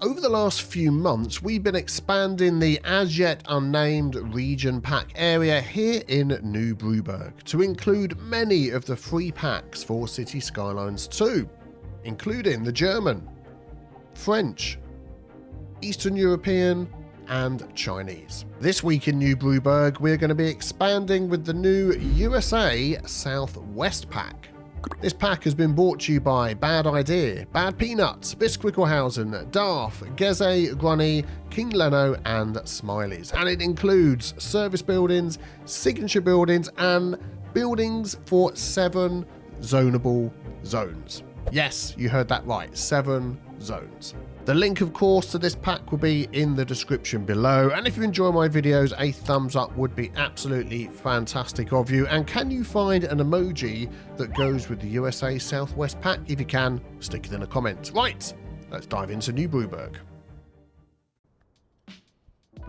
over the last few months, we've been expanding the as yet unnamed region pack area here in New Brewburgh to include many of the free packs for City Skylines 2, including the German, French, Eastern European, and Chinese. This week in New Brewburgh, we're going to be expanding with the new USA Southwest pack. This pack has been brought to you by Bad Idea, Bad Peanuts, Bisquicklehausen, Darth, Geze, Grunny, King Leno, and Smileys. And it includes service buildings, signature buildings, and buildings for 7 zonable zones. Yes, you heard that right, 7 zones. The link, of course, to this pack will be in the description below. And if you enjoy my videos, a thumbs up would be absolutely fantastic of you. And can you find an emoji that goes with the USA Southwest pack? If you can, stick it in a comment. Right, let's dive into New Brewburgh.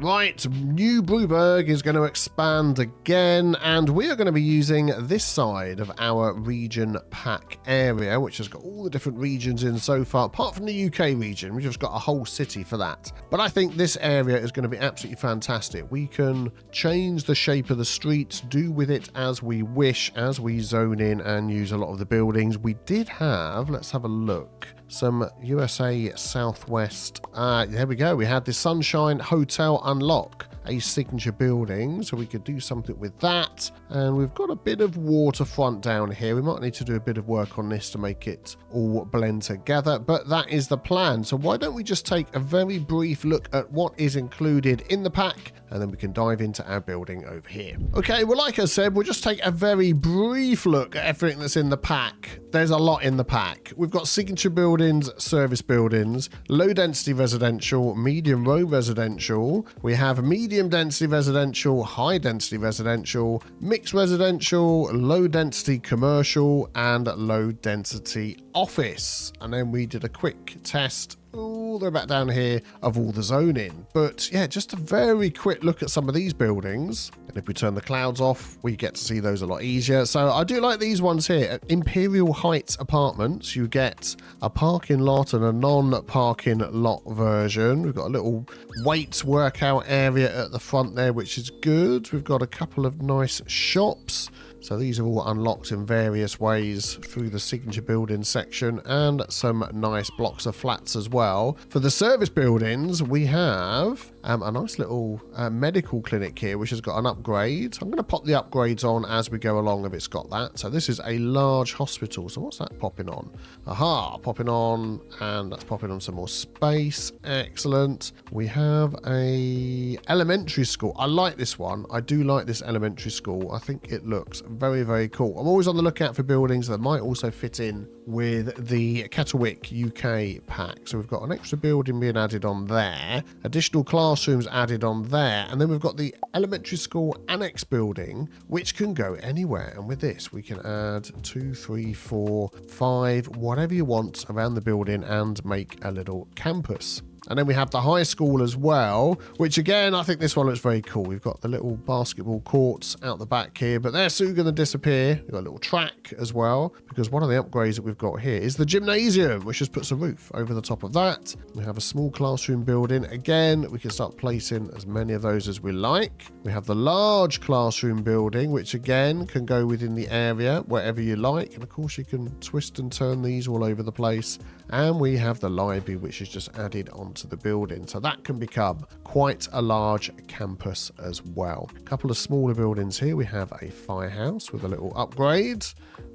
Right, New Brewburgh is going to expand again, and we are going to be using this side of our region pack area, which has got all the different regions in so far, apart from the UK region. We've just got a whole city for that. But I think this area is going to be absolutely fantastic. We can change the shape of the streets, do with it as we wish, as we zone in and use a lot of the buildings. We did have, let's have a look, some USA Southwest. There we go. We had the Sunshine Hotel unlock, a signature building, so we could do something with that. And we've got a bit of waterfront down here. We might need to do a bit of work on this to make it all blend together, but that is the plan. So why don't we just take a very brief look at what is included in the pack, and then we can dive into our building over here. Okay, well, like I said, we'll just take a very brief look at everything that's in the pack. There's a lot in the pack. We've got signature buildings, service buildings, low density residential, medium row residential. We have medium density residential, high density residential, mixed residential, low density commercial, and low density office. And then we did a quick test all the way back down here of all the zoning. But yeah, just a very quick look at some of these buildings. And if we turn the clouds off, we get to see those a lot easier. So I do like these ones here. At Imperial Heights Apartments, you get a parking lot and a non-parking lot version. We've got a little weights workout area at the front there, which is good. We've got a couple of nice shops. So these are all unlocked in various ways through the signature building section, and some nice blocks of flats as well. For the service buildings, we have a nice little medical clinic here, which has got an upgrade. I'm going to pop the upgrades on as we go along if it's got that. So this is a large hospital. So what's that popping on? Aha, popping on, and that's popping on some more space. Excellent. We have a elementary school. I like this one. I do like this elementary school. I think it looks very, very cool. I'm always on the lookout for buildings that might also fit in with the Kettlewick UK pack. So we've got an extra building being added on there, additional classrooms added on there, and then we've got the elementary school annex building, which can go anywhere. And with this, we can add 2, 3, 4, 5, whatever you want around the building and make a little campus. And then we have the high school as well, which again, I think this one looks very cool. We've got the little basketball courts out the back here, but they're soon going to disappear. We've got a little track as well, because one of the upgrades that we've got here is the gymnasium, which just puts a roof over the top of that. We have a small classroom building. Again, we can start placing as many of those as we like. We have the large classroom building, which again can go within the area wherever you like. And of course, you can twist and turn these all over the place. And we have the library, which is just added onto the building. So that can become quite a large campus as well. A couple of smaller buildings here. We have a firehouse with a little upgrade.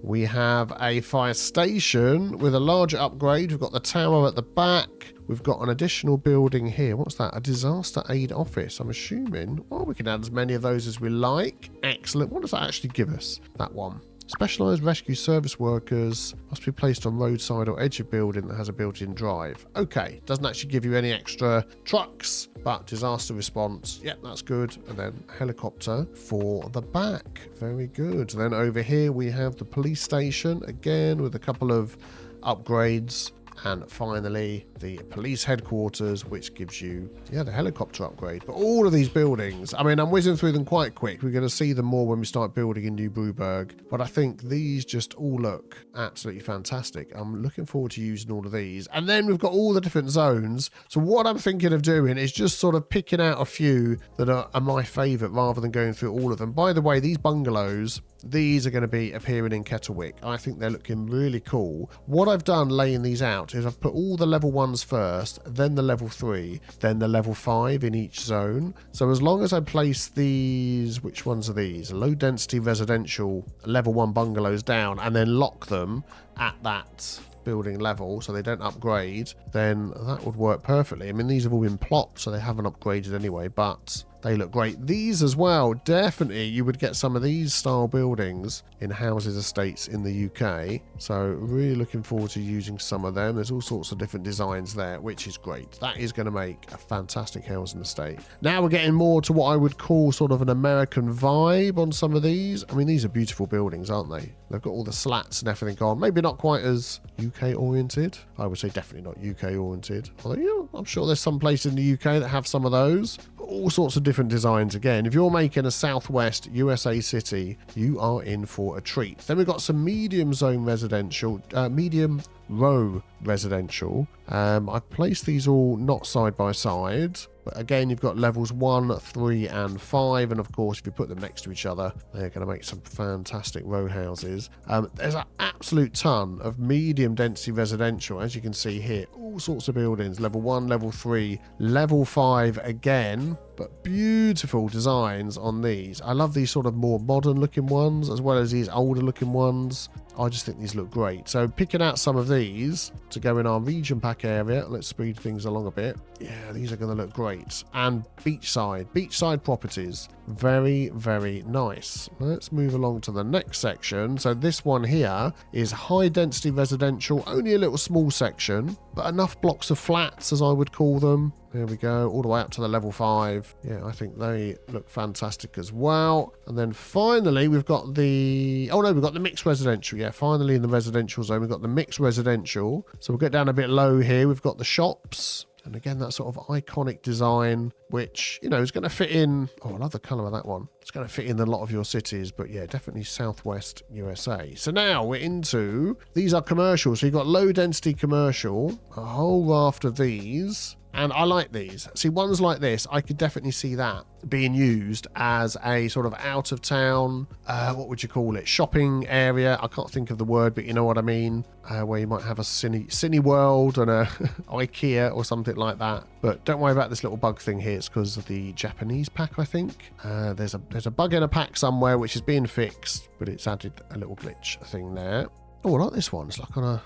We have a fire station with a larger upgrade. We've got the tower at the back. We've got an additional building here. What's that? A disaster aid office, I'm assuming. Well, we can add as many of those as we like. Excellent. What does that actually give us? That one. Specialised rescue service workers must be placed on roadside or edge of building that has a built-in drive. Okay, doesn't actually give you any extra trucks, but disaster response, yep, that's good. And then helicopter for the back, very good. Then over here we have the police station, again with a couple of upgrades. And finally, the police headquarters, which gives you, the helicopter upgrade. But all of these buildings, I mean, I'm whizzing through them quite quick. We're going to see them more when we start building in New Brewburgh. But I think these just all look absolutely fantastic. I'm looking forward to using all of these. And then we've got all the different zones. So what I'm thinking of doing is just sort of picking out a few that are my favourite rather than going through all of them. By the way, these bungalows, these are going to be appearing in Kettlewick. I think they're looking really cool. What I've done laying these out is I've put all the level 1s first, then the level 3, then the level 5 in each zone. So as long as I place these, which ones are these? Low density residential level 1 bungalows down and then lock them at that building level so they don't upgrade, then that would work perfectly. I mean, these have all been plopped, so they haven't upgraded anyway, but they look great. These as well, definitely you would get some of these style buildings in houses estates in the UK. So really looking forward to using some of them. There's all sorts of different designs there, which is great. That is going to make a fantastic housing estate. Now we're getting more to what I would call sort of an American vibe on some of these. I mean, these are beautiful buildings, aren't they? They've got all the slats and everything on. Maybe not quite as UK oriented. I would say definitely not UK oriented. Although, I'm sure there's some places in the UK that have some of those. All sorts of different designs again. If you're making a Southwest USA city, you are in for a treat. Then we've got some medium zone residential, medium row residential. I've placed these all not side by side. But again, you've got levels 1, 3 and 5. And of course, if you put them next to each other, they're going to make some fantastic row houses. There's an absolute ton of medium density residential, as you can see here. All sorts of buildings, level 1, level 3, level 5 again. But beautiful designs on these. I love these sort of more modern looking ones as well as these older looking ones. I just think these look great. So picking out some of these to go in our region pack area. Let's speed things along a bit. Yeah, these are going to look great. And beachside properties. Very, very nice. Let's move along to the next section. So this one here is high density residential, only a little small section, but enough blocks of flats, as I would call them. There we go, all the way up to the level 5. Yeah, I think they look fantastic as well. And then finally, we've got the... Oh no, we've got the mixed residential. Yeah, finally in the residential zone, we've got the mixed residential. So we'll get down a bit low here. We've got the shops. And again, that sort of iconic design, which, is going to fit in... Oh, I love the colour of that one. It's going to fit in a lot of your cities, but yeah, definitely Southwest USA. So now we're into... These are commercial. So you've got low density commercial, a whole raft of these. And I like these. See, ones like this, I could definitely see that being used as a sort of out of town, what would you call it? Shopping area. I can't think of the word, but you know what I mean. Where you might have a Cine World and a IKEA or something like that. But don't worry about this little bug thing here. It's because of the Japanese pack, I think. There's a bug in a pack somewhere which is being fixed, but it's added a little glitch thing there. Oh, I like this one. It's like on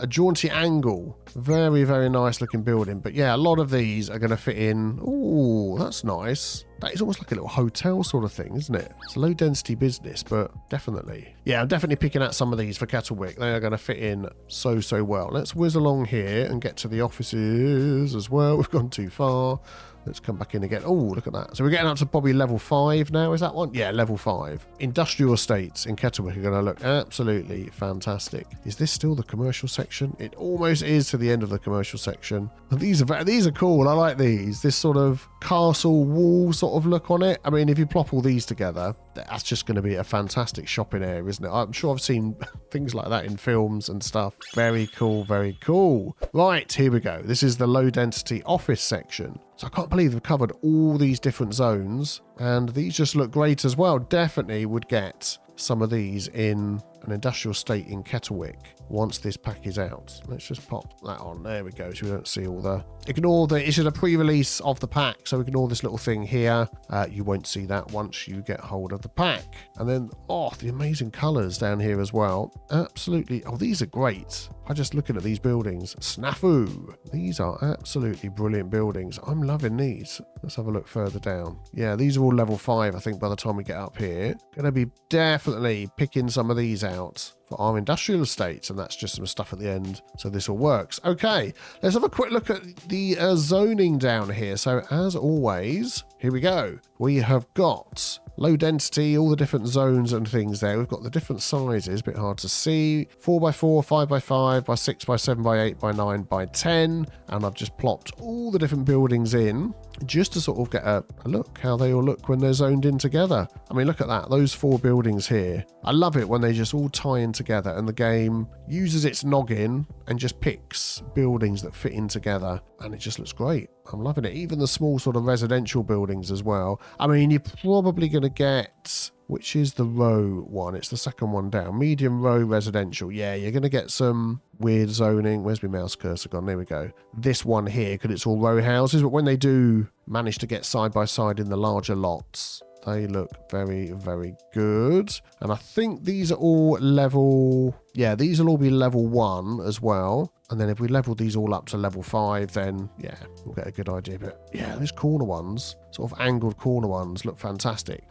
a jaunty angle. Very, very nice looking building. But yeah, a lot of these are going to fit in. Oh, that's nice. That is almost like a little hotel sort of thing, isn't it? It's a low density business, but definitely. Yeah, I'm definitely picking out some of these for Kettlewick. They are going to fit in so, so well. Let's whiz along here and get to the offices as well. We've gone too far. Let's come back in again. Oh, look at that. So we're getting up to probably level 5 now. Is that one? Yeah, level 5. Industrial estates in Kettlewick are going to look absolutely fantastic. Is this still the commercial section? It almost is to the end of the commercial section. These are cool. I like these. This sort of castle wall sort of look on it. I mean, if you plop all these together, that's just going to be a fantastic shopping area, isn't it? I'm sure I've seen things like that in films and stuff. Very cool, very cool. Right, here we go. This is the low density office section. So I can't believe we've covered all these different zones, and these just look great as well. Definitely would get some of these in an industrial estate in Kettlewick once this pack is out. Let's just pop that on. There we go. So we don't see all the... It's just a pre-release of the pack, so ignore this little thing here. You won't see that once you get hold of the pack. And then, the amazing colours down here as well. Absolutely. Oh, these are great. I'm just looking at these buildings. Snafu. These are absolutely brilliant buildings. I'm loving these. Let's have a look further down. Yeah, these are all level 5, I think, by the time we get up here. Going to be definitely picking some of these out for our industrial estates, and that's just some stuff at the end, so this all works. Okay, let's have a quick look at the zoning down here. So as always, here we go. We have got low density, all the different zones and things there. We've got the different sizes, a bit hard to see. 4x4, 5x5, by 6 by 7 by 8 by 9 by 10. And I've just plopped all the different buildings in just to sort of get a look how they all look when they're zoned in together. I mean, look at that. Those 4 buildings here. I love it when they just all tie in together and the game uses its noggin and just picks buildings that fit in together. And it just looks great. I'm loving it. Even the small sort of residential buildings as well. I mean, you're probably going to get... Which is the row one? It's the second one down. Medium row residential. Yeah, you're going to get some weird zoning. Where's my mouse cursor gone? There we go. This one here, because it's all row houses. But when they do manage to get side by side in the larger lots, they look very, very good. And I think these are all level... Yeah, these will all be level 1 as well. And then if we level these all up to level 5, then, yeah, we'll get a good idea. But, yeah, those corner ones, sort of angled corner ones, look fantastic.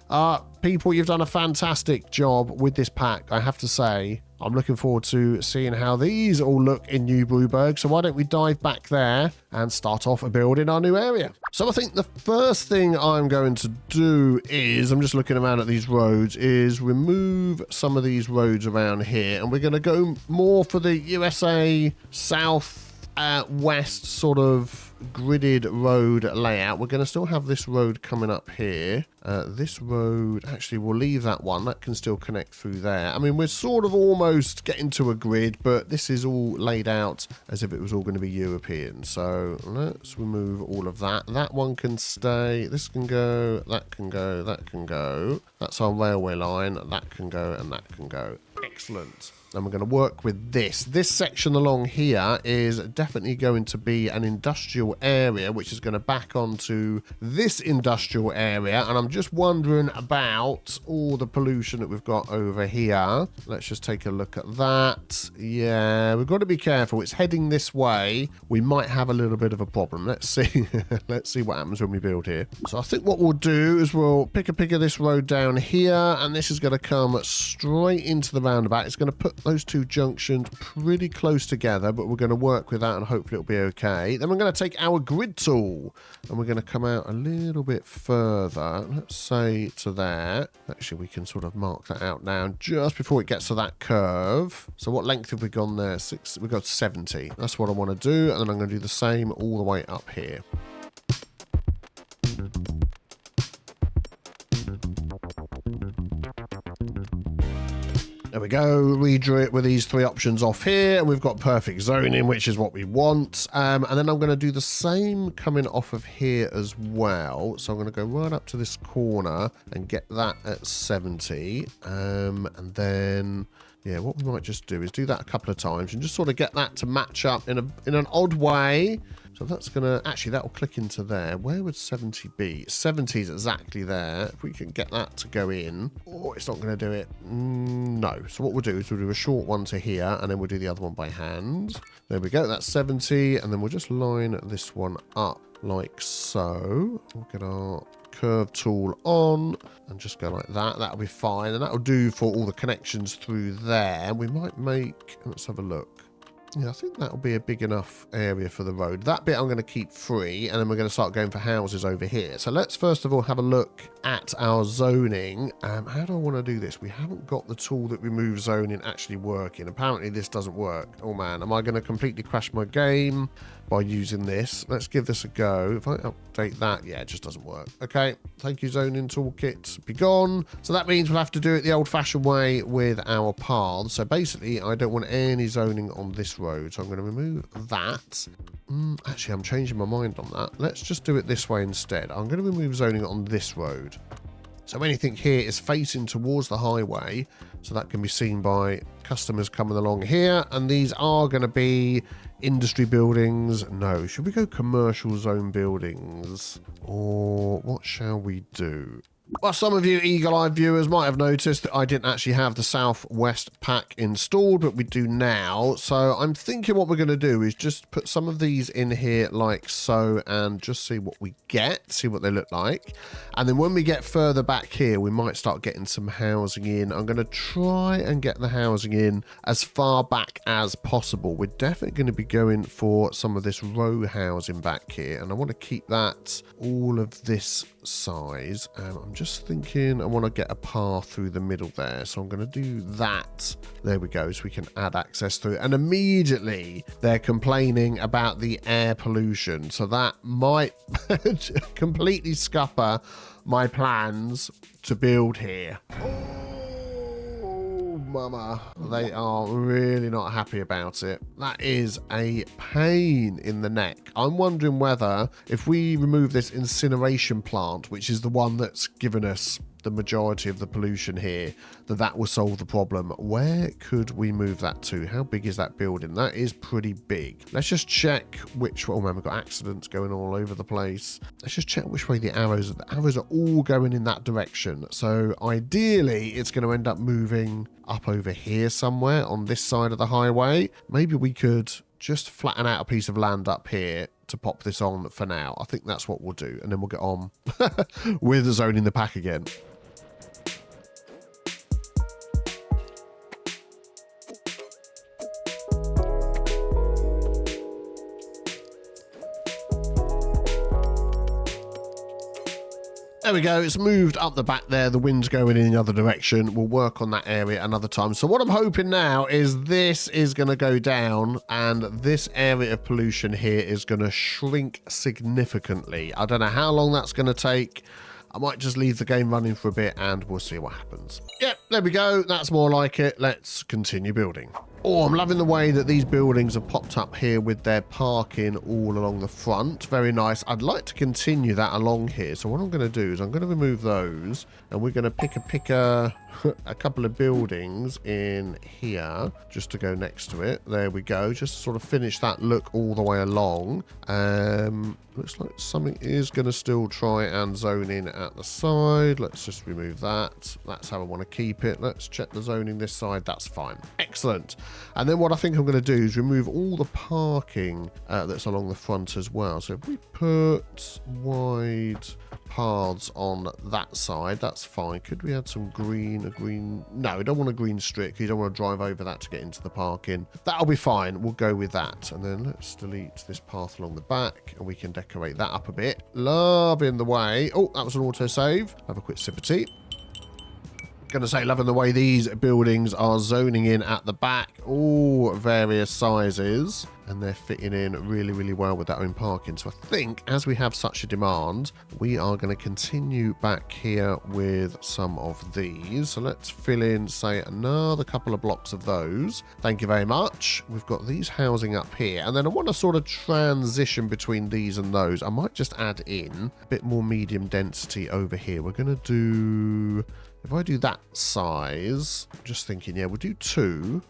People, you've done a fantastic job with this pack, I have to say. I'm looking forward to seeing how these all look in New Brewburgh. So why don't we dive back there and start off building our new area. So I think the first thing I'm going to do is, I'm just looking around at these roads, is remove some of these roads around here. And we're going to go more for the USA South west sort of gridded road layout. We're going to still have this road coming up here. This road, actually, we'll leave that one. That can still connect through there. I mean, we're sort of almost getting to a grid, but this is all laid out as if it was all going to be European. So let's remove all of that. That one can stay. This can go. That can go. That can go. That's our railway line. That can go and that can go. Excellent. And we're going to work with this. This section along here is definitely going to be an industrial area, which is going to back onto this industrial area. And I'm just wondering about all the pollution that we've got over here. Let's just take a look at that. Yeah, we've got to be careful. It's heading this way. We might have a little bit of a problem. Let's see. Let's see what happens when we build here. So I think what we'll do is we'll pick of this road down here. And this is going to come straight into the roundabout. It's going to put those two junctions pretty close together, but we're going to work with that and hopefully it'll be okay. Then we're going to take our grid tool and we're going to come out a little bit further. Let's say to there. Actually, we can sort of mark that out now just before it gets to that curve. So what length have we gone there? We've got 70. That's what I want to do. And then I'm going to do the same all the way up here. There we go, redrew it with these 3 options off here, and we've got perfect zoning, which is what we want. And then I'm going to do the same coming off of here as well. So I'm going to go right up to this corner and get that at 70. And then, yeah, what we might just do is do that a couple of times and just sort of get that to match up in an odd way. So that's going to, actually, that will click into there. Where would 70 be? 70 is exactly there. If we can get that to go in. Oh, it's not going to do it. No. So what we'll do is we'll do a short one to here, and then we'll do the other one by hand. There we go. That's 70. And then we'll just line this one up like so. We'll get our curve tool on and just go like that. That'll be fine. And that'll do for all the connections through there. We might make, let's have a look. Yeah, I think that'll be a big enough area for the road. That bit I'm going to keep free, and then we're going to start going for houses over here. So let's first of all have a look at our zoning. How do I want to do this? We haven't got the tool that removes zoning actually working. Apparently this doesn't work. Oh man, am I going to completely crash my game by using this? Let's give this a go. If I update that, yeah, it just doesn't work. Okay, thank you zoning toolkit, be gone. So that means we'll have to do it the old-fashioned way with our paths. So basically, I don't want any zoning on this road, so I'm going to remove that. Actually, I'm changing my mind on that. Let's just do it this way instead. I'm going to remove zoning on this road. So anything here is facing towards the highway, so that can be seen by customers coming along here. And these are going to be industry buildings. No, should we go commercial zone buildings? Or what shall we do? Well, some of you eagle-eyed viewers might have noticed that I didn't actually have the Southwest pack installed, but we do now. So I'm thinking what we're going to do is just put some of these in here like so and just see what we get, see what they look like. And then when we get further back here, we might start getting some housing in. I'm going to try and get the housing in as far back as possible. We're definitely going to be going for some of this row housing back here, and I want to keep that all of this size. I'm just thinking I want to get a path through the middle there. So I'm going to do that. There we go. So we can add access through. And immediately they're complaining about the air pollution. So that might completely scupper my plans to build here. Oh, mama. They are really not happy about it. That is a pain in the neck. I'm wondering whether if we remove this incineration plant, which is the one that's given us the majority of the pollution here, that will solve the problem. Where could we move that to? How big is that building? That is pretty big. Let's just check which... Oh man, we've got accidents going all over the place. Let's just check which way the arrows are all going in that direction. So ideally it's going to end up moving up over here somewhere on this side of the highway. Maybe we could just flatten out a piece of land up here to pop this on for now. I think that's what we'll do, and then we'll get on with zoning the pack again. There we go. It's moved up the back there. The wind's going in the other direction. We'll work on that area another time. So what I'm hoping now is this is going to go down and this area of pollution here is going to shrink significantly. I don't know how long that's going to take. I might just leave the game running for a bit and we'll see what happens. Yep, there we go. That's more like it. Let's continue building. Oh, I'm loving the way that these buildings have popped up here with their parking all along the front. Very nice. I'd like to continue that along here. So what I'm going to do is I'm going to remove those and we're going to pick a couple of buildings in here just to go next to it. There we go. Just to sort of finish that look all the way along. Looks like something is going to still try and zone in at the side. Let's just remove that. That's how I want to keep it. Let's check the zoning this side. That's fine. Excellent. And then what I think I'm going to do is remove all the parking that's along the front as well. So if we put wide paths on that side, that's fine. Could we add some green? No, we don't want a green strip. You don't want to drive over that to get into the parking. That'll be fine. We'll go with that. And then let's delete this path along the back and we can decorate that up a bit. Loving the way. Oh, that was an autosave. Have a quick sip of tea. Gonna say, loving the way these buildings are zoning in at the back, all various sizes, and they're fitting in really, really well with their own parking. So I think as we have such a demand, we are going to continue back here with some of these. So let's fill in, say, another couple of blocks of those. Thank you very much. We've got these housing up here, and then I want to sort of transition between these and those. I might just add in a bit more medium density over here. We're going to do... If I do that size, just thinking, yeah, we'll do 2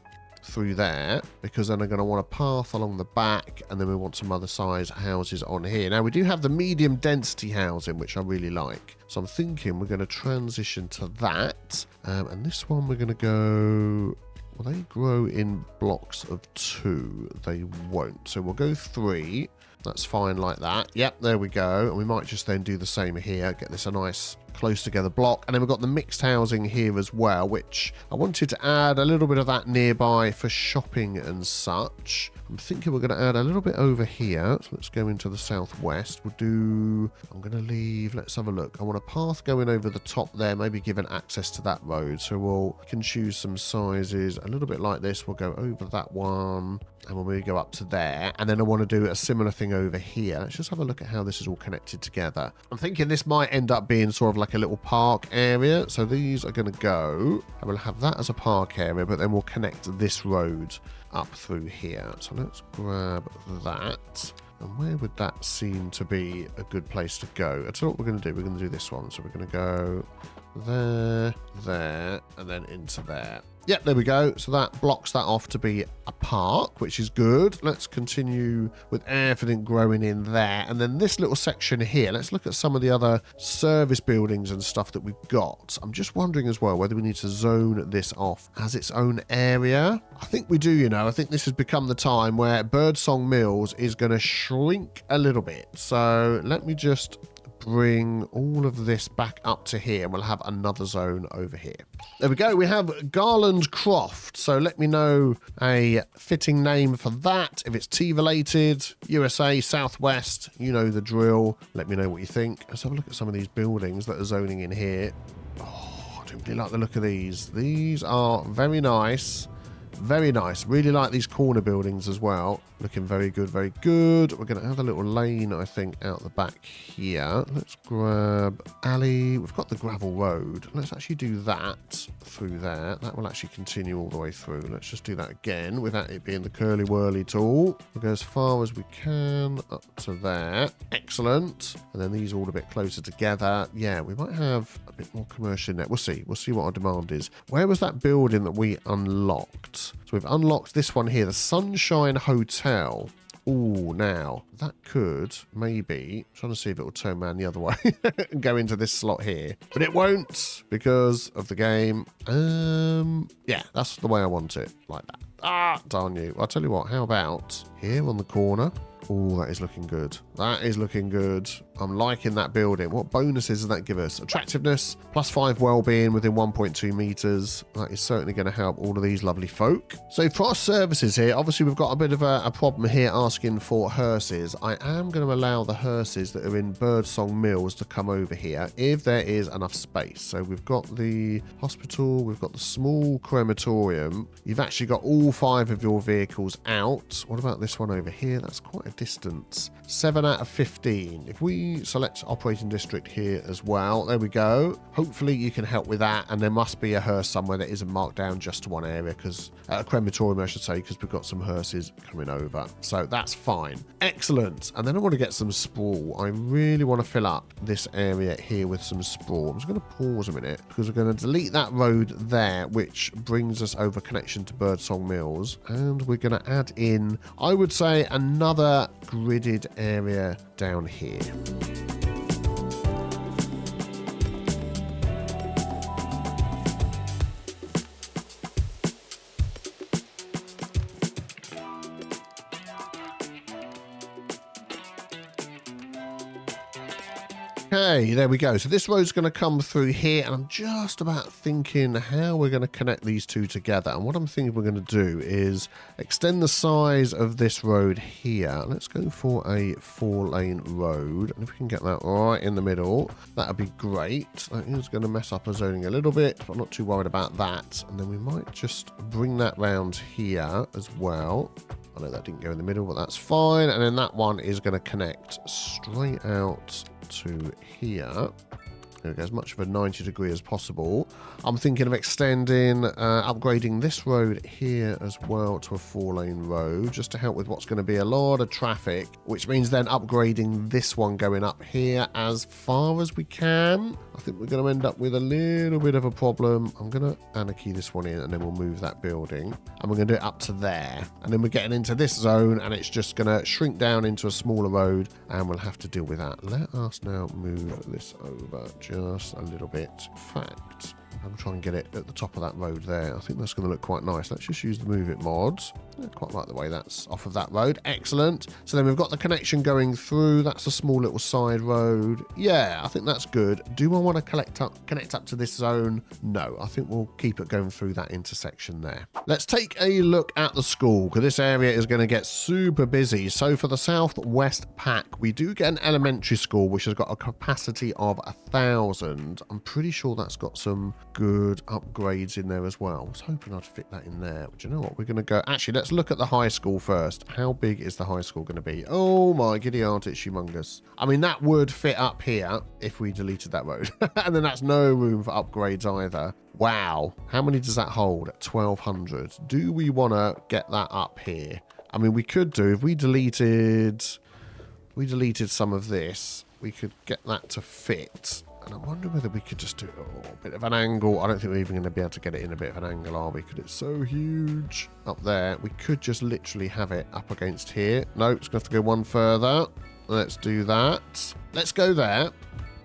through there, because then I'm going to want a path along the back, and then we want some other size houses on here. Now, we do have the medium density housing, which I really like. So I'm thinking we're going to transition to that. And this one we're going to go... Will they grow in blocks of 2? They won't. So we'll go 3. That's fine like that. Yep, there we go. And we might just then do the same here. Get this a nice close together block. And then we've got the mixed housing here as well, which I wanted to add a little bit of that nearby for shopping and such. I'm thinking we're going to add a little bit over here. So let's go into the southwest. We'll do... I'm going to leave... Let's have a look. I want a path going over the top there, maybe giving access to that road. So we can choose some sizes. A little bit like this. We'll go over that one. And we'll maybe go up to there. And then I want to do a similar thing over here. Let's just have a look at how this is all connected together. I'm thinking this might end up being sort of like a little park area. So these are going to go... And we'll have that as a park area, but then we'll connect this road up through here. So let's grab that. And where would that seem to be a good place to go? That's what we're going to do. We're going to do this one. So we're going to go there, there, and then into there. Yep, there we go. So that blocks that off to be a park, which is good. Let's continue with everything growing in there. And then this little section here, let's look at some of the other service buildings and stuff that we've got. I'm just wondering as well whether we need to zone this off as its own area. I think we do, you know. I think this has become the time where Birdsong Mills is going to shrink a little bit. So let me just bring all of this back up to here, and we'll have another zone over here. There we go. We have Garland Croft. So let me know a fitting name for that. If it's tea related, USA, Southwest, you know the drill. Let me know what you think. Let's have a look at some of these buildings that are zoning in here. Oh, I don't really like the look of these. These are very nice. Very nice. Really like these corner buildings as well. Looking very good, very good. We're going to have a little lane, I think, out the back here. Let's grab alley. We've got the gravel road. Let's actually do that through there. That will actually continue all the way through. Let's just do that again without it being the curly whirly tool. We'll go as far as we can up to there. Excellent. And then these all a bit closer together. Yeah, we might have a bit more commercial in there. We'll see. We'll see what our demand is. Where was that building that we unlocked? So we've unlocked this one here, the Sunshine Hotel. Oh, now that could maybe, I'm trying to see if it will turn around the other way and go into this slot here, but it won't because of the game. Yeah, that's the way I want it, like that. Ah, darn you. I'll tell you what, how about here on the corner? Oh, that is looking good. That is looking good. I'm liking that building. What bonuses does that give us? Attractiveness, +5 well-being within 1.2 meters. That is certainly going to help all of these lovely folk. So for our services here, obviously we've got a bit of a problem here asking for hearses. I am going to allow the hearses that are in Birdsong Mills to come over here if there is enough space. So we've got the hospital, we've got the small crematorium. You've actually got all 5 of your vehicles out. What about this one over here? That's quite a distance. 7 out of 15. If we select operating district here as well, there we go. Hopefully you can help with that, and there must be a hearse somewhere that isn't marked down just to one area, because a crematorium I should say, because we've got some hearses coming over, so that's fine. Excellent. And then I want to get some sprawl. I really want to fill up this area here with some sprawl. I'm just going to pause a minute because we're going to delete that road there, which brings us over connection to Birdsong Mills, and we're going to add in, I would say, another gridded area down here. Okay, there we go. So this road's going to come through here, and I'm just about thinking how we're going to connect these two together. And what I'm thinking we're going to do is extend the size of this road here. Let's go for a 4-lane road, and if we can get that right in the middle, that would be great. That is going to mess up our zoning a little bit, but I'm not too worried about that. And then we might just bring that round here as well. I know that didn't go in the middle, but that's fine. And then that one is going to connect straight out to here. There we go, as much of a 90 degree as possible. I'm thinking of extending, upgrading this road here as well to a 4-lane road, just to help with what's going to be a lot of traffic, which means then upgrading this one going up here as far as we can. I think we're going to end up with a little bit of a problem. I'm going to anarchy this one in, and then we'll move that building, and we're going to do it up to there. And then we're getting into this zone, and it's just going to shrink down into a smaller road, and we'll have to deal with that. Let us now move this over just a little bit. In fact, I'm trying to get it at the top of that road there. I think that's going to look quite nice. Let's just use the Move It mods. I quite like the way that's off of that road. Excellent. So then we've got the connection going through. That's a small little side road. Yeah, I think that's good. Do I want to connect up to this zone? No, I think we'll keep it going through that intersection there. Let's take a look at the school, because this area is going to get super busy. So for the Southwest Pack, we do get an elementary school, which has got a capacity of 1,000. I'm pretty sure that's got some good upgrades in there as well. I was hoping I'd fit that in there. But you know what? We're going to go... Actually, let's look at the high school first. How big is the high school going to be? Oh my giddy aunt, it's humongous. I mean, that would fit up here if we deleted that road. And then that's no room for upgrades either. Wow. How many does that hold? 1,200. Do we want to get that up here? I mean, we could do, if we deleted some of this, we could get that to fit. And I wonder whether we could just do a bit of an angle. I don't think we're even going to be able to get it in a bit of an angle, are we? Because it's so huge up there. We could just literally have it up against here. No, it's going to have to go one further. Let's do that. Let's go there.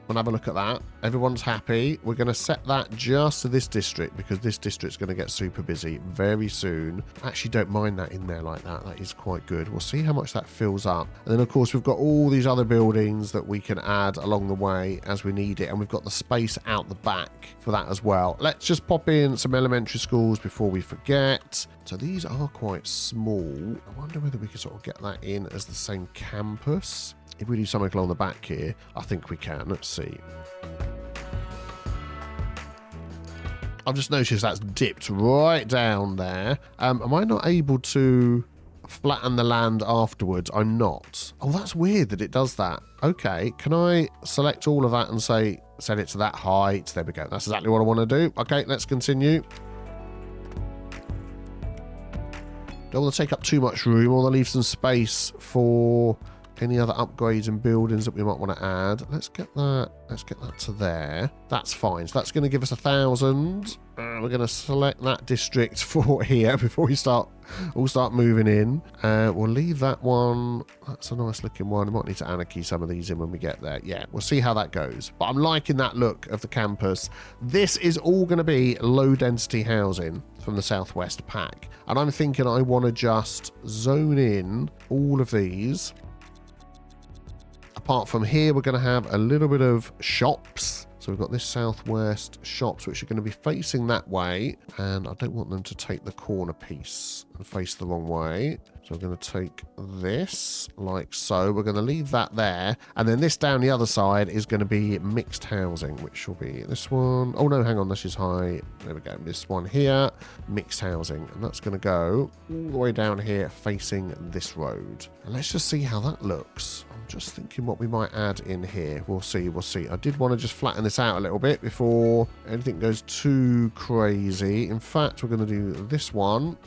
and have a look at that. Everyone's happy. We're going to set that just to this district because this district's going to get super busy very soon. I actually don't mind that in there like that. That is quite good. We'll see how much that fills up. And then, of course, we've got all these other buildings that we can add along the way as we need it. And we've got the space out the back for that as well. Let's just pop in some elementary schools before we forget. So these are quite small. I wonder whether we can sort of get that in as the same campus. If we do something along the back here, I think we can. Let's see. I've just noticed that's dipped right down there. Am I not able to flatten the land afterwards? I'm not. Oh, that's weird that it does that. Okay, can I select all of that and say, set it to that height? There we go. That's exactly what I want to do. Okay, let's continue. Don't want to take up too much room. I want to leave some space for any other upgrades and buildings that we might want to add. Let's get that to there. That's fine. So that's going to give us 1,000. We're going to select that district for here before we start moving in. We'll leave that one. That's a nice looking one. We might need to anarchy some of these in when we get there. Yeah, we'll see how that goes. But I'm liking that look of the campus. This is all going to be low density housing from the Southwest pack. And I'm thinking I want to just zone in all of these. Apart from here, we're going to have a little bit of shops. So we've got this Southwest shops, which are going to be facing that way. And I don't want them to take the corner piece and face the wrong way. So we're going to take this like so. We're going to leave that there. And then this down the other side is going to be mixed housing, which will be this one. Oh, no, hang on. This is high. There we go. This one here, mixed housing. And that's going to go all the way down here facing this road. And let's just see how that looks. I'm just thinking what we might add in here. We'll see. We'll see. I did want to just flatten this out a little bit before anything goes too crazy. In fact, we're going to do this one.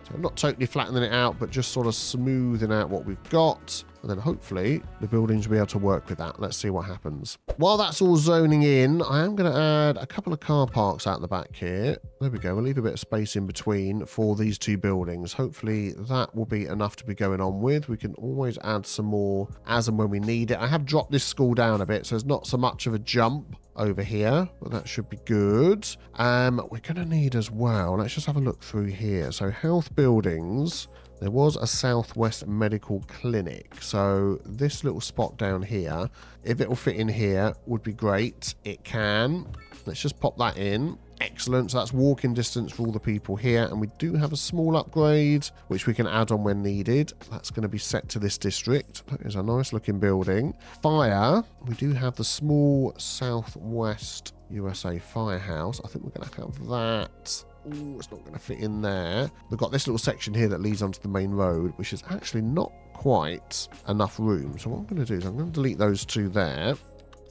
So I'm not totally flattening it out, but just sort of smoothing out what we've got. And then hopefully the buildings will be able to work with that. Let's see what happens. While that's all zoning in, I am going to add a couple of car parks out the back here. There we go. We'll leave a bit of space in between for these two buildings. Hopefully that will be enough to be going on with. We can always add some more as and when we need it. I have dropped this school down a bit, so there's not so much of a jump over here, but that should be good. We're going to need as well, let's just have a look through here. So health buildings, there was a Southwest Medical Clinic. So this little spot down here, if it will fit in here, would be great. It can. Let's just pop that in. Excellent. So that's walking distance for all the people here. And we do have a small upgrade, which we can add on when needed. That's going to be set to this district. That is a nice looking building. Fire. We do have the small Southwest USA firehouse. I think we're going to have that. Oh, it's not going to fit in there. We've got this little section here that leads onto the main road, which is actually not quite enough room. So what I'm going to do is I'm going to delete those two there.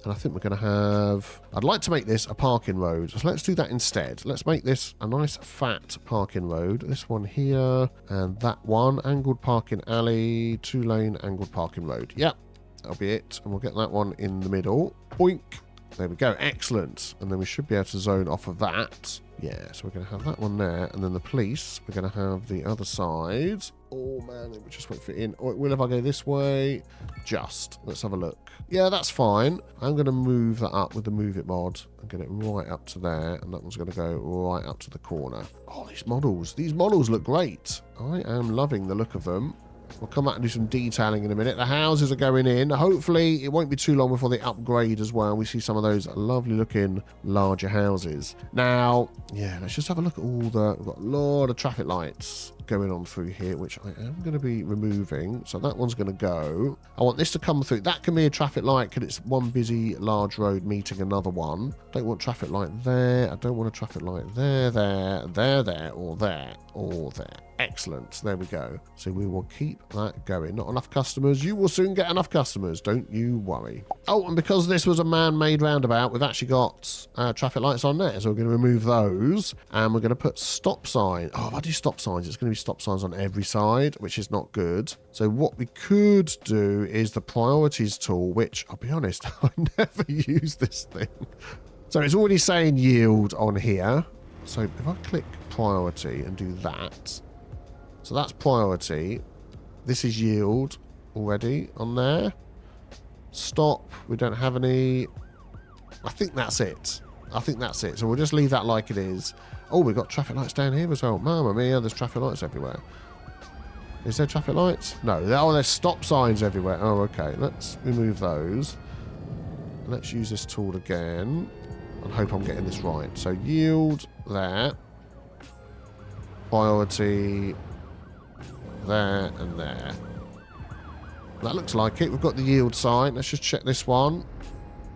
And I think we're going to have... I'd like to make this a parking road. So let's do that instead. Let's make this a nice fat parking road. This one here and that one. Angled parking alley, 2-lane angled parking road. Yep, that'll be it. And we'll get that one in the middle. Boink. There we go. Excellent. And then we should be able to zone off of that. Yeah, so we're going to have that one there. And then the police, we're going to have the other side. Oh, man, it just won't fit in. Oh, it will if I go this way. Just. Let's have a look. Yeah, that's fine. I'm going to move that up with the Move It mod and get it right up to there. And that one's going to go right up to the corner. Oh, these models look great. I am loving the look of them. We'll come back and do some detailing in a minute. The houses are going in. Hopefully, it won't be too long before they upgrade as well. We see some of those lovely looking larger houses. Now, yeah, let's just have a look at all the... We've got a lot of traffic lights going on through here, which I am going to be removing. So that one's going to go. I want this to come through. That can be a traffic light because it's one busy large road meeting another one. Don't want traffic light there. I don't want a traffic light there, or there, or there. Excellent. There we go. So we will keep that going. Not enough customers. You will soon get enough customers. Don't you worry. Oh, and because this was a man-made roundabout, we've actually got traffic lights on there. So we're going to remove those. And we're going to put stop sign. Oh, if I do stop signs, it's going to be stop signs on every side, which is not good. So what we could do is the priorities tool, which, I'll be honest, I never use this thing. So it's already saying yield on here. So if I click priority and do that... So that's priority. This is yield already on there. Stop. We don't have any. I think that's it. I think that's it. So we'll just leave that like it is. Oh, we've got traffic lights down here as well. Mamma mia, there's traffic lights everywhere. Is there traffic lights? No. Oh, there's stop signs everywhere. Oh, okay. Let's remove those. Let's use this tool again. And hope I'm getting this right. So yield there. Priority there and there. That looks like it. We've got the yield sign. Let's just check this one.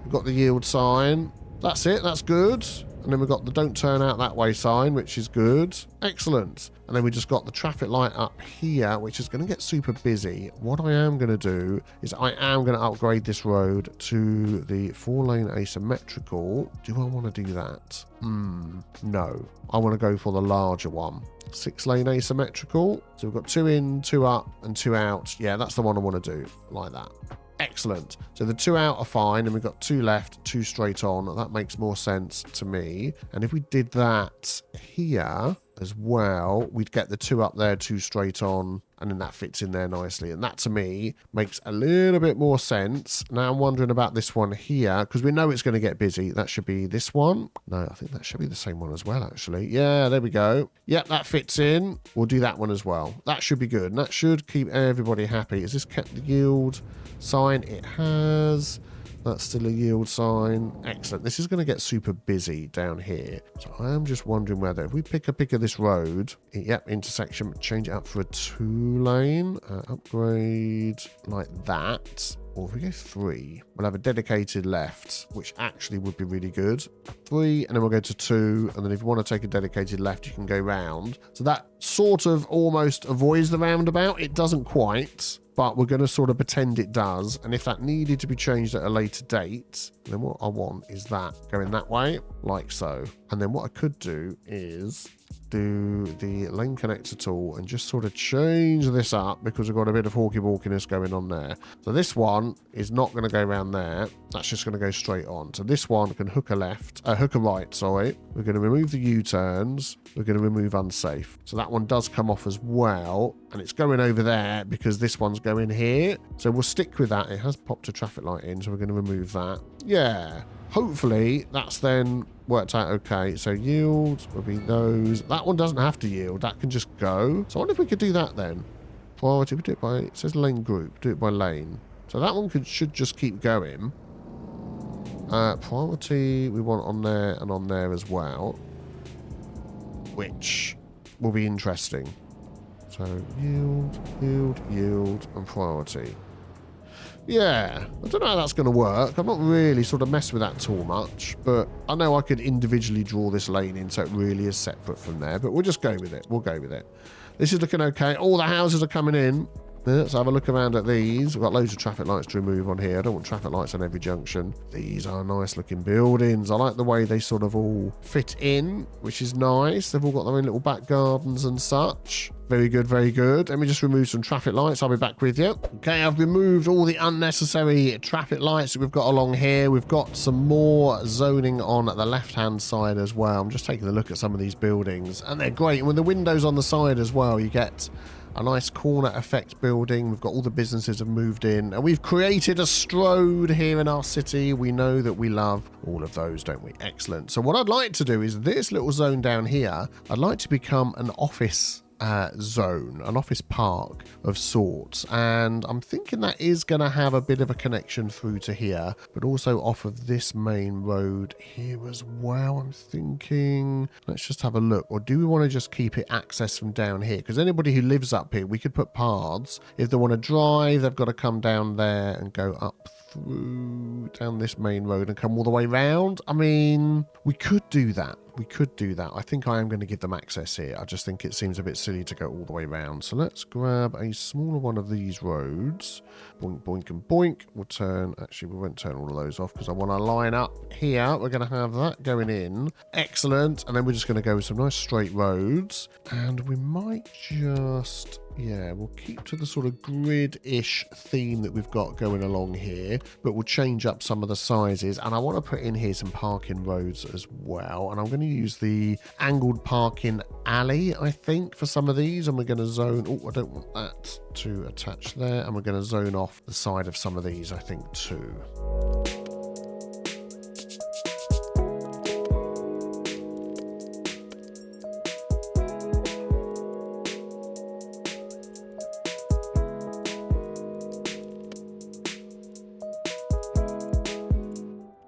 We've got the yield sign. That's it. That's good. And then we've got the don't turn out that way sign, which is good. Excellent. And then we just got the traffic light up here, which is going to get super busy. What I am going to do is I am going to upgrade this road to the 4-lane asymmetrical. Do I want to do that? No. I want to go for the larger one. 6-lane asymmetrical. So we've got 2 in, 2 up, and 2 out. Yeah, that's the one I want to do. Like that. Excellent. So the 2 out are fine, and we've got 2 left, 2 straight on. That makes more sense to me. And if we did that here as well, we'd get the 2 up there, 2 straight on, and then that fits in there nicely. And that, to me, makes a little bit more sense. Now I'm wondering about this one here, because we know it's going to get busy. That should be this one. No, I think that should be the same one as well, actually. Yeah, there we go. Yep, that fits in. We'll do that one as well. That should be good, and that should keep everybody happy. Has this kept the yield sign? It has. That's still a yield sign. Excellent. This is going to get super busy down here. So I am just wondering whether if we pick a pick of this road, yep, intersection, change it up for a 2-lane, upgrade like that. Or if we go 3, we'll have a dedicated left, which actually would be really good. 3, and then we'll go to 2, and then if you want to take a dedicated left, you can go round. So that sort of almost avoids the roundabout. It doesn't quite, but we're going to sort of pretend it does. And if that needed to be changed at a later date, then what I want is that going that way, like so. And then what I could do is do the lane connector tool and just sort of change this up, because we've got a bit of hawky-walkiness going on there. So this one is not going to go around there. That's just going to go straight on. So this one can hook a right, sorry. We're going to remove the U-turns. We're going to remove unsafe. So that one does come off as well. And it's going over there because this one's going here. So we'll stick with that. It has popped a traffic light in, so we're going to remove that. Yeah. Hopefully that's then worked out okay. So yield will be those. That one doesn't have to yield. That can just go. So I wonder if we could do that then. Priority, we do it by, it says lane group. Do it by lane. So that one should just keep going. Priority we want on there and on there as well, which will be interesting. So yield, and priority. Yeah, I don't know how that's going to work. I've not really sort of messed with that tool much, but I know I could individually draw this lane in so it really is separate from there, but we'll just go with it. We'll go with it. This is looking okay. All the houses are coming in. Let's have a look around at these. We've got loads of traffic lights to remove on here. I don't want traffic lights on every junction. These are nice looking buildings. I like the way they sort of all fit in, which is nice. They've all got their own little back gardens and such. Very good, very good. Let me just remove some traffic lights. I'll be back with you. Okay, I've removed all the unnecessary traffic lights that we've got along here. We've got some more zoning on the left-hand side as well. I'm just taking a look at some of these buildings, and they're great. And with the windows on the side as well, you get a nice corner effect building. We've got all the businesses have moved in, and we've created a Stroad here in our city. We know that we love all of those, don't we? Excellent. So what I'd like to do is this little zone down here, I'd like to become an office zone, an office park of sorts, and I'm thinking that is going to have a bit of a connection through to here, but also off of this main road here as well. I'm thinking, let's just have a look. Or do we want to just keep it access from down here? Because anybody who lives up here, we could put paths. If they want to drive, they've got to come down there and go up through down this main road and come all the way round. I mean, we could do that. We could do that. I think I am going to give them access here. I just think it seems a bit silly to go all the way around. So let's grab a smaller one of these roads. Boink, boink, and boink. We'll turn... Actually, we won't turn all of those off because I want to line up here. We're going to have that going in. Excellent. And then we're just going to go with some nice straight roads. And we might just... Yeah, we'll keep to the sort of grid-ish theme that we've got going along here, but we'll change up some of the sizes. And I want to put in here some parking roads as well. And I'm going going to use the angled parking alley, I think, for some of these. And we're going to zone... Oh, I don't want that to attach there. And we're going to zone off the side of some of these, I think, too.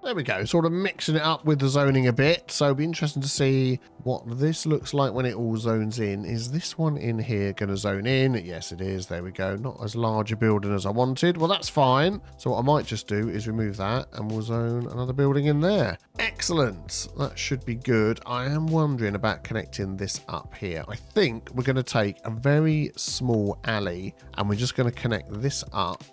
There we go, sort of mixing it up with the zoning a bit. So it'll be interesting to see what this looks like when it all zones in. Is this one in here going to zone in? Yes, it is. There we go. Not as large a building as I wanted. Well, that's fine. So what I might just do is remove that and we'll zone another building in there. Excellent. That should be good. I am wondering about connecting this up here. I think we're going to take a very small alley and we're just going to connect this up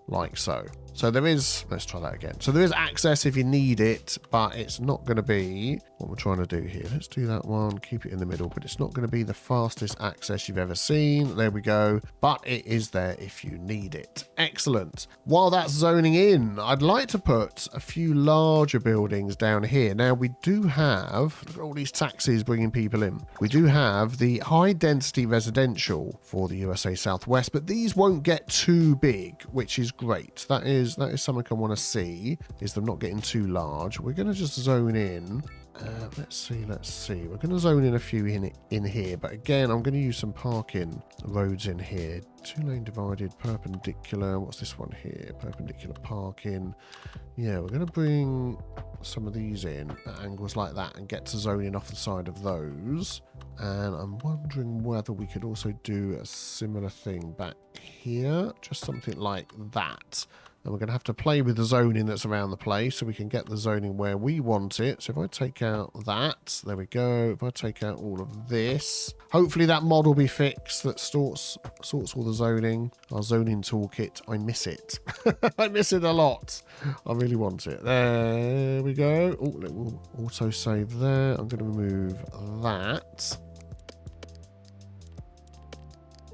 like so. So there is, let's try that again. So there is access if you need it, but it's not going to be what we're trying to do here. Let's do that one, keep it in the middle, but it's not going to be the fastest access you've ever seen. There we go. But it is there if you need it. Excellent. While that's zoning in, I'd like to put a few larger buildings down here. Now we do have, look at all these taxis bringing people in. We do have the high density residential for the USA Southwest, but these won't get too big, which is great. That is something I want to see, is them not getting too large. We're going to just zone in. Let's see. We're going to zone in a few in here, but again, I'm going to use some parking roads in here. 2-lane divided, perpendicular. What's this one here? Perpendicular parking. Yeah, we're going to bring some of these in at angles like that and get to zoning off the side of those. And I'm wondering whether we could also do a similar thing back here, just something like that. And we're going to have to play with the zoning that's around the place so we can get the zoning where we want it. So if I take out that, there we go. If I take out all of this, hopefully that mod will be fixed that sorts all the zoning. Our zoning toolkit, I miss it. I miss it a lot. I really want it. There we go. Oh, it will auto save there. I'm going to remove that.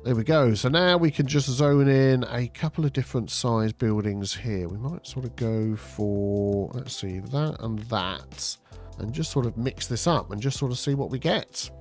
There we go. So now we can just zone in a couple of different size buildings here. We might sort of go for, let's see, that and that, and just sort of mix this up and just sort of see what we get.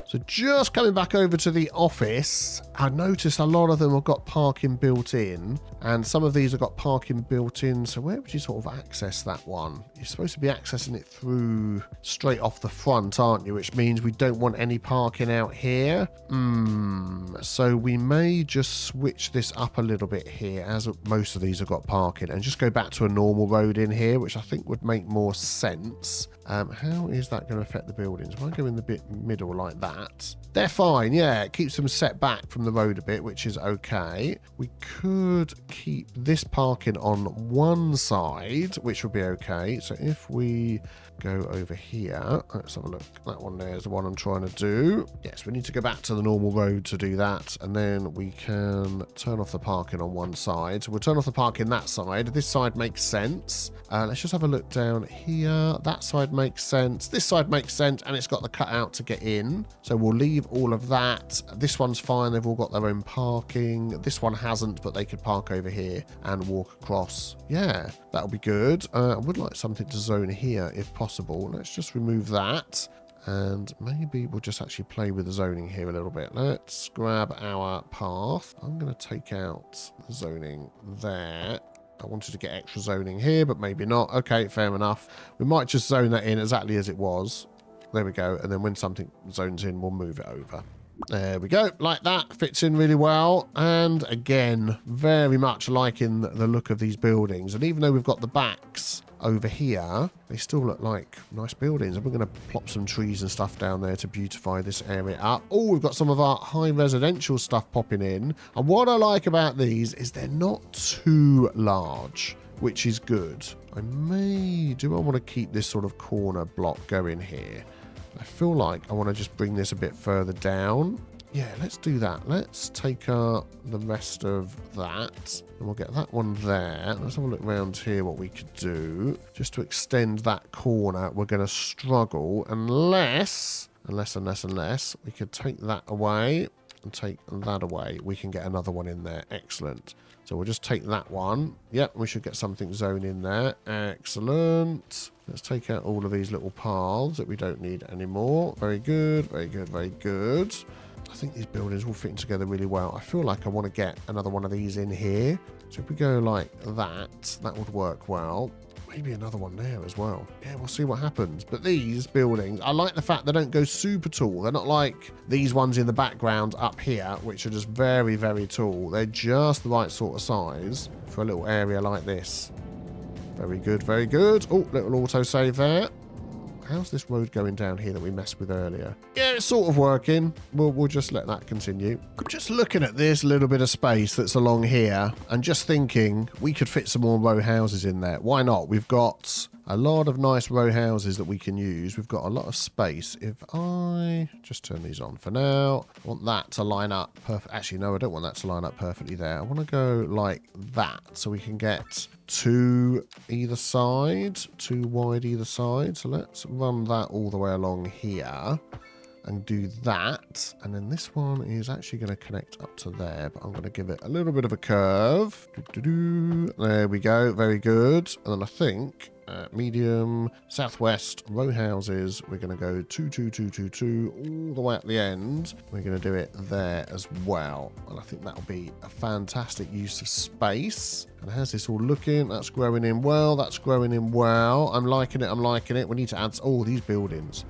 So just coming back over to the office, I noticed a lot of them have got parking built in, and some of these have got parking built in. So where would you sort of access that one? You're supposed to be accessing it through straight off the front, aren't you? Which means we don't want any parking out here. So we may just switch this up a little bit here, as most of these have got parking, and just go back to a normal road in here, which I think would make more sense. How is that going to affect the buildings? If I go in the middle like that, they're fine. Yeah, it keeps them set back from the road a bit, which is okay. We could keep this parking on one side, which would be okay. So if we go over here, let's have a look. That one there is the one I'm trying to do. Yes, we need to go back to the normal road to do that, and then we can turn off the parking on one side. So we'll turn off the parking that side. This side makes sense. Let's just have a look down here. That side makes sense. This side makes sense, and it's got the cutout to get in. So we'll leave all of that. This one's fine. They've all got their own parking. This one hasn't, but they could park over here and walk across. Yeah, that'll be good. I would like something to zone here if possible. Let's just remove that. And maybe we'll just actually play with the zoning here a little bit. Let's grab our path. I'm going to take out the zoning there. I wanted to get extra zoning here, but maybe not. Okay, fair enough. We might just zone that in exactly as it was. There we go. And then when something zones in, we'll move it over. There we go. Like that. Fits in really well. And again, very much liking the look of these buildings. And even though we've got the backs over here, they still look like nice buildings. And we're going to plop some trees and stuff down there to beautify this area up. Oh, we've got some of our high residential stuff popping in. And what I like about these is they're not too large, which is good. I want to keep this sort of corner block going here. I feel like I want to just bring this a bit further down. Yeah, let's do that. Let's take the rest of that, and we'll get that one there. Let's have a look around here what we could do. Just to extend that corner, we're going to struggle unless we could take that away. and take that away, we can get another one in there. Excellent. So we'll just take that one. Yep, we should get something zoned in there. Excellent. Let's take out all of these little paths that we don't need anymore. Very good, very good, very good. I think these buildings all fitting together really well. I feel like I want to get another one of these in here. So if we go like that, that would work well. Maybe another one there as well. Yeah, we'll see what happens. But these buildings, I like the fact they don't go super tall. They're not like these ones in the background up here, which are just very, very tall. They're just the right sort of size for a little area like this. Very good, very good. Oh, little autosave there. How's this road going down here that we messed with earlier? Yeah, it's sort of working. We'll just let that continue. I'm just looking at this little bit of space that's along here and just thinking we could fit some more row houses in there. Why not? We've got a lot of nice row houses that we can use. We've got a lot of space. If I just turn these on for now, I want that to line up perfect. Actually, no, I don't want that to line up perfectly there. I want to go like that so we can get two either side, two wide either side. So let's run that all the way along here and do that. And then this one is actually going to connect up to there, but I'm going to give it a little bit of a curve. There we go. Very good. And then I think medium, southwest, row houses. We're going to go 2, 2, 2, 2, 2, all the way at the end. We're going to do it there as well. And I think that'll be a fantastic use of space. And how's this all looking? That's growing in well. That's growing in well. I'm liking it. I'm liking it. We need to add all these buildings.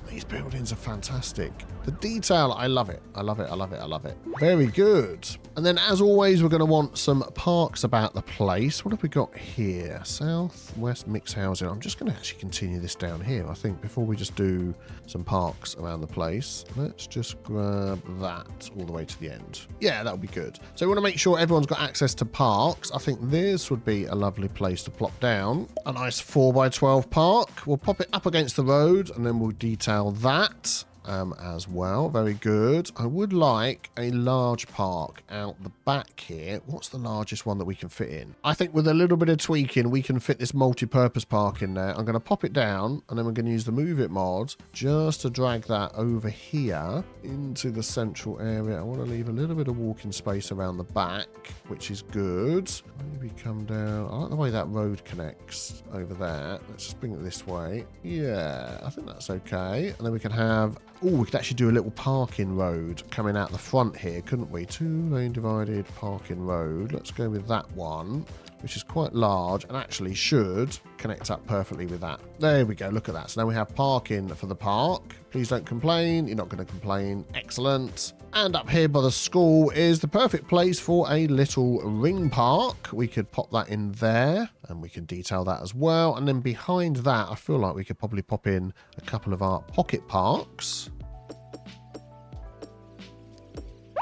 These buildings are fantastic. The detail, I love it. I love it. I love it. I love it. Very good. And then as always, we're going to want some parks about the place. What have we got here? Southwest mixed housing. I'm just going to actually continue this down here, I think, before we just do some parks around the place. Let's just grab that all the way to the end. Yeah, that'll be good. So we want to make sure everyone's got access to parks. I think this would be a lovely place to plop down. A nice 4x12 park. We'll pop it up against the road and then we'll detail that. As well. Very good. I would like a large park out the back here. What's the largest one that we can fit in? I think with a little bit of tweaking, we can fit this multi-purpose park in there. I'm going to pop it down and then we're going to use the Move It mod just to drag that over here into the central area. I want to leave a little bit of walking space around the back, which is good. Maybe come down. I like the way that road connects over there. Let's just bring it this way. Yeah, I think that's okay. And then we can have oh, we could actually do a little parking road coming out the front here, couldn't we? 2-lane divided parking road. Let's go with that one, which is quite large and actually should connect up perfectly with that. There we go. Look at that. So now we have parking for the park. Please don't complain. You're not going to complain. Excellent. And up here by the school is the perfect place for a little ring park. We could pop that in there and we can detail that as well. And then behind that, I feel like we could probably pop in a couple of our pocket parks.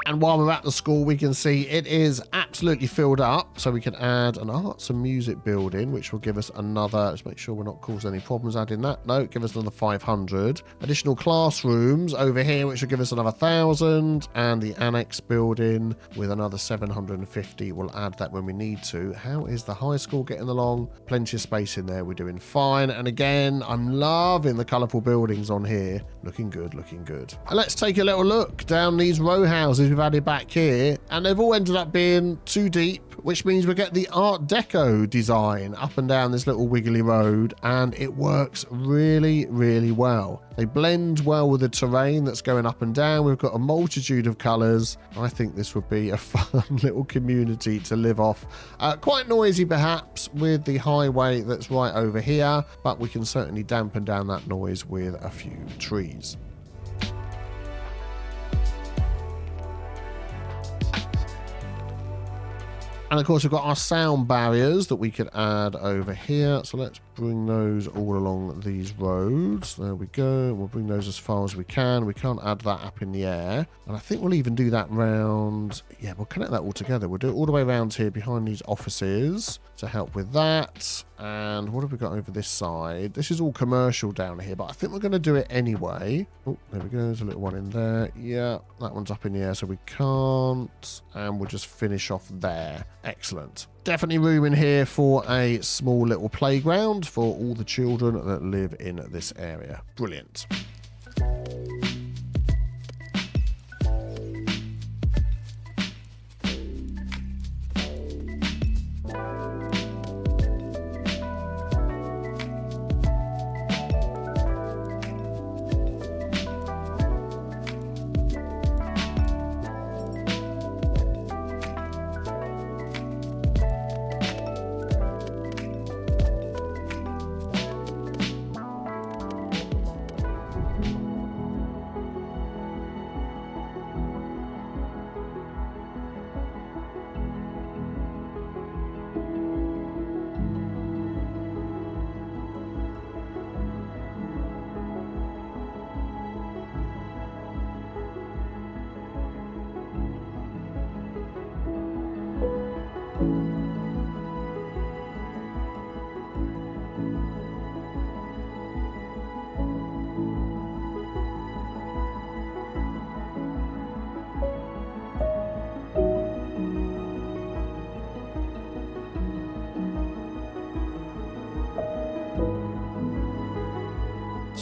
And while we're at the school, we can see it is absolutely filled up. So we can add an arts and music building, which will give us another, let's make sure we're not causing any problems adding that. No, give us another 500. Additional classrooms over here, which will give us another 1,000. And the annex building with another 750. We'll add that when we need to. How is the high school getting along? Plenty of space in there. We're doing fine. And again, I'm loving the colourful buildings on here. Looking good, looking good. And let's take a little look down these row houses we've added back here, and they've all ended up being too deep, which means we get the Art Deco design up and down this little wiggly road, and it works really, really well. They blend well with the terrain that's going up and down. We've got a multitude of colours. I think this would be a fun little community to live off. Quite noisy perhaps with the highway that's right over here, but we can certainly dampen down that noise with a few trees. And of course, we've got our sound barriers that we could add over here. So let's bring those all along these roads. There we go. We'll bring those as far as we can. We can't add that up in the air. And I think we'll even do that round. Yeah, we'll connect that all together. We'll do it all the way around here behind these offices to help with that. And what have we got over this side? This is all commercial down here, but I think we're going to do it anyway. Oh, there we go. There's a little one in there. Yeah, that one's up in the air, so we can't. And we'll just finish off there. Excellent. Definitely room in here for a small little playground for all the children that live in this area. Brilliant.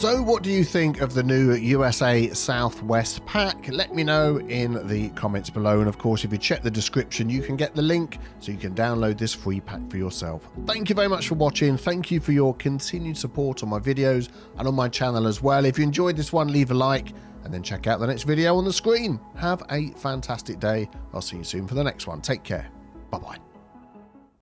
So what do you think of the new USA Southwest pack? Let me know in the comments below. And of course, if you check the description, you can get the link so you can download this free pack for yourself. Thank you very much for watching. Thank you for your continued support on my videos and on my channel as well. If you enjoyed this one, leave a like and then check out the next video on the screen. Have a fantastic day. I'll see you soon for the next one. Take care. Bye-bye.